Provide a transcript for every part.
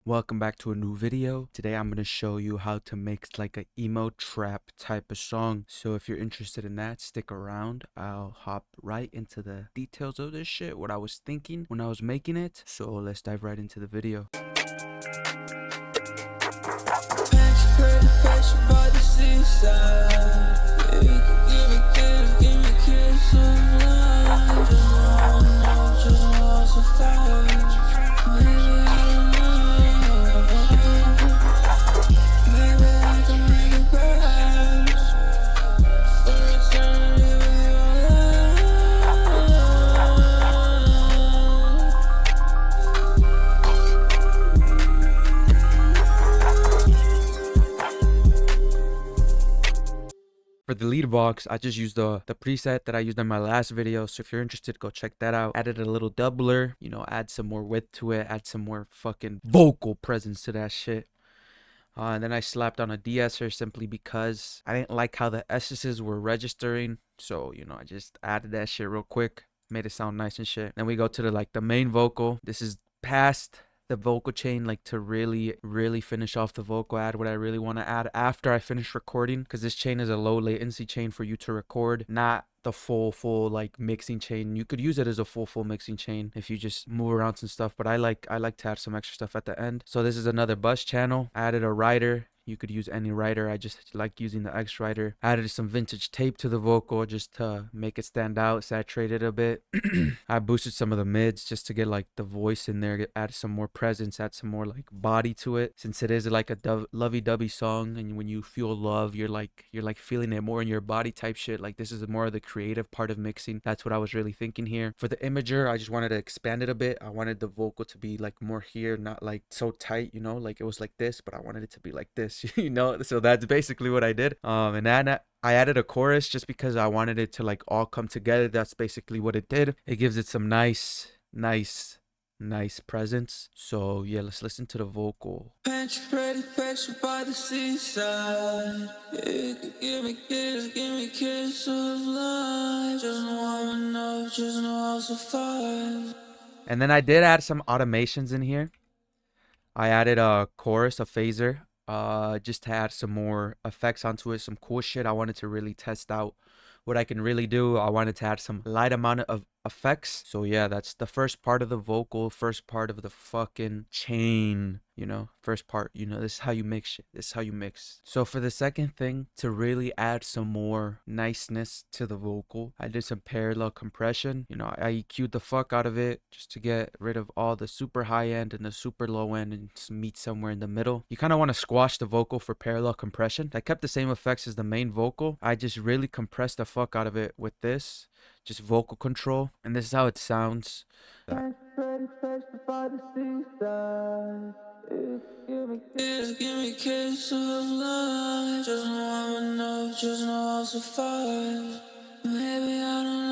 Welcome back to a new video. Today I'm going to show you how to mix like a emo trap type of song. So if you're interested in that, stick around. I'll hop right into the details of this shit, what I was thinking when I was making it. So let's dive right into the video. For the lead box, I just used the preset that I used in my last video. So if you're interested, go check that out. Added a little doubler, add some more width to it, add some more fucking vocal presence to that shit. And then I slapped on a de-esser simply because I didn't like how the S's were registering. So, I just added that shit real quick, made it sound nice and shit. Then we go to the main vocal. This is past the vocal chain, like to really finish off the vocal, add what I really want to add after I finish recording, because this chain is a low latency chain for you to record, not the full like mixing chain. You could use it as a full mixing chain if you just move around some stuff, but I like to add some extra stuff at the end. So this is another bus channel. I added a rider. You could use any rider. I just like using the X rider. Added some vintage tape to the vocal just to make it stand out, saturate it a bit. I boosted some of the mids just to get like the voice in there, add some more presence, add some more like body to it, since it is like a lovey-dovey song, and when you feel love, you're like feeling it more in your body type shit. Like, this is more of the creative part of mixing. That's what I was really thinking here. For the imager, I just wanted to expand it a bit. I wanted the vocal to be like more here, not like so tight, like it was like this, but I wanted it to be like this. So that's basically what I did. And then I added a chorus just because I wanted it to like all come together. That's basically what it did. It gives it some nice presence. So yeah, let's listen to the vocal. Pretty picture by the seaside. You could give me kiss of life. Just know I'll survive. And then I did add some automations in here. I added a chorus, a phaser, just to add some more effects onto it, some cool shit. I wanted to really test out what I can really do. I wanted to add some light amount of effects. So yeah, that's the first part of the vocal, first part of the fucking chain, first part, this is how you mix shit. This is how you mix. So for the second thing, to really add some more niceness to the vocal, I did some parallel compression. I EQ'd the fuck out of it just to get rid of all the super high end and the super low end and just meet somewhere in the middle. You kind of want to squash the vocal for parallel compression. I kept the same effects as the main vocal. I just really compressed the fuck out of it with this, just vocal control, and this is how it sounds. Give me kiss of love. Just know I'll survive. Maybe I don't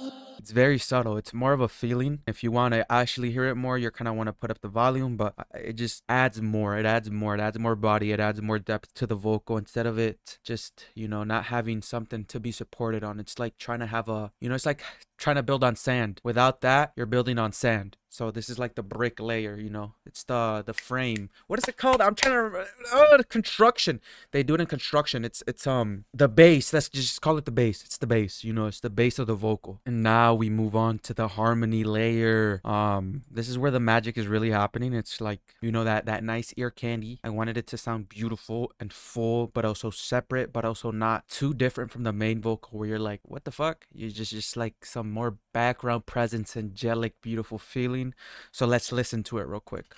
know. It's very subtle. It's more of a feeling. If you want to actually hear it more, you're kind of want to put up the volume, but it just adds more. It adds more body. It adds more depth to the vocal instead of it just, not having something to be supported on. It's like trying to have it's like trying to build on sand. Without that, you're building on sand. So this is like the brick layer, it's the frame. What is it called? I'm trying to remember. Oh, the construction. They do it in construction. It's the base. Let's just call it the base. It's the base, it's the base of the vocal. And now we move on to the harmony layer. This is where the magic is really happening. It's like, that nice ear candy. I wanted it to sound beautiful and full, but also separate, but also not too different from the main vocal where you're like, what the fuck? You just like some more background presence, angelic, beautiful feeling. So let's listen to it real quick.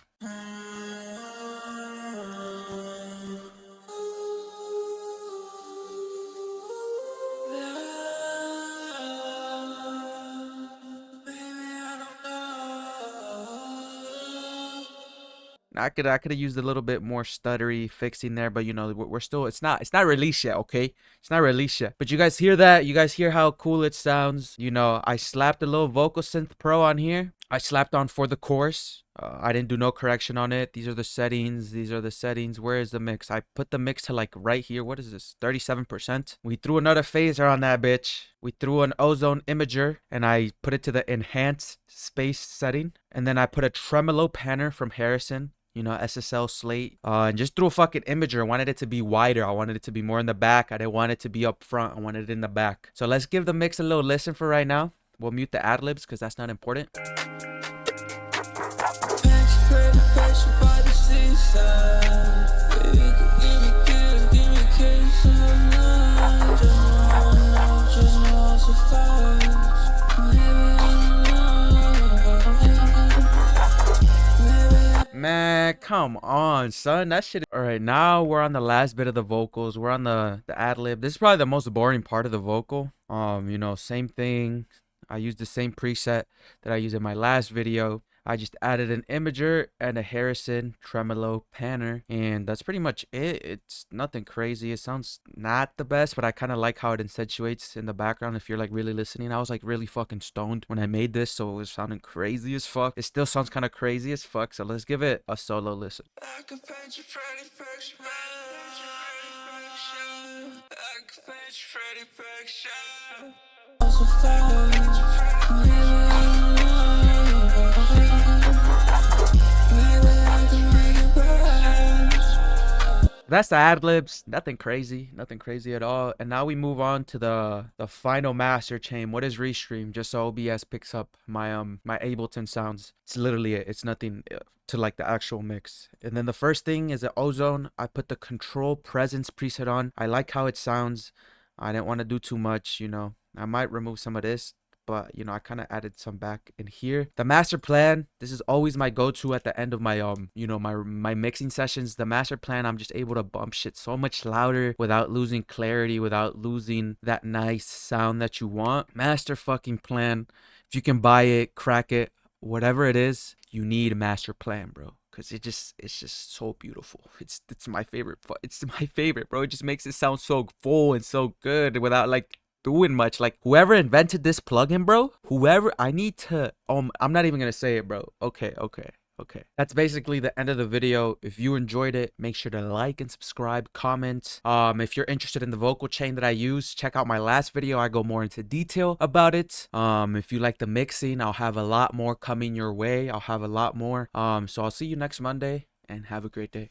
I could have used a little bit more stuttery fixing there, but we're still, it's not released yet, okay? It's not released yet. But you guys hear that? You guys hear how cool it sounds? I slapped a little vocal synth pro on here. I slapped on for the chorus. I didn't do no correction on it. These are the settings. These are the settings. Where is the mix? I put the mix to like right here. What is this? 37%. We threw another phaser on that bitch. We threw an ozone imager and I put it to the enhanced space setting. And then I put a tremolo panner from Harrison, you know, SSL slate, and just threw a fucking imager. I wanted it to be wider. I wanted it to be more in the back. I didn't want it to be up front. I wanted it in the back. So let's give the mix a little listen for right now. We'll mute the ad libs because that's not important. Man, come on, son. That shit. All right, now we're on the last bit of the vocals. We're on the ad lib. This is probably the most boring part of the vocal. You know, same thing. I used the same preset that I used in my last video. I just added an imager and a Harrison tremolo panner, and that's pretty much it. It's nothing crazy. It sounds not the best, but I kind of like how it accentuates in the background if you're like really listening. I was like really fucking stoned when I made this, so it was sounding crazy as fuck. It still sounds kind of crazy as fuck, so let's give it a solo listen. That's the ad libs. Nothing crazy at all. And now we move on to the final master chain. What is restream? Just so OBS picks up my my Ableton sounds. It's literally it. It's nothing to like the actual mix. And then the first thing is the ozone. I put the control presence preset on. I like how it sounds. I didn't want to do too much, you know. I might remove some of this, but you know, I kind of added some back in here. The master plan, this is always my go-to at the end of my you know, my mixing sessions. The master plan, I'm just able to bump shit so much louder without losing clarity, without losing that nice sound that you want. Master fucking plan. If you can buy it, crack it, whatever it is, you need a master plan, bro. Cause it's just so beautiful. It's my favorite. It's my favorite, bro. It just makes it sound so full and so good without like doing much. Like whoever invented this plugin, bro, I need to I'm not even gonna say it, bro. Okay, that's basically the end of the video. If you enjoyed it, make sure to like and subscribe, comment. If you're interested in the vocal chain that I use, check out my last video. I go more into detail about it. If you like the mixing, I'll have a lot more coming your way. I'll have a lot more. So I'll see you next Monday and have a great day.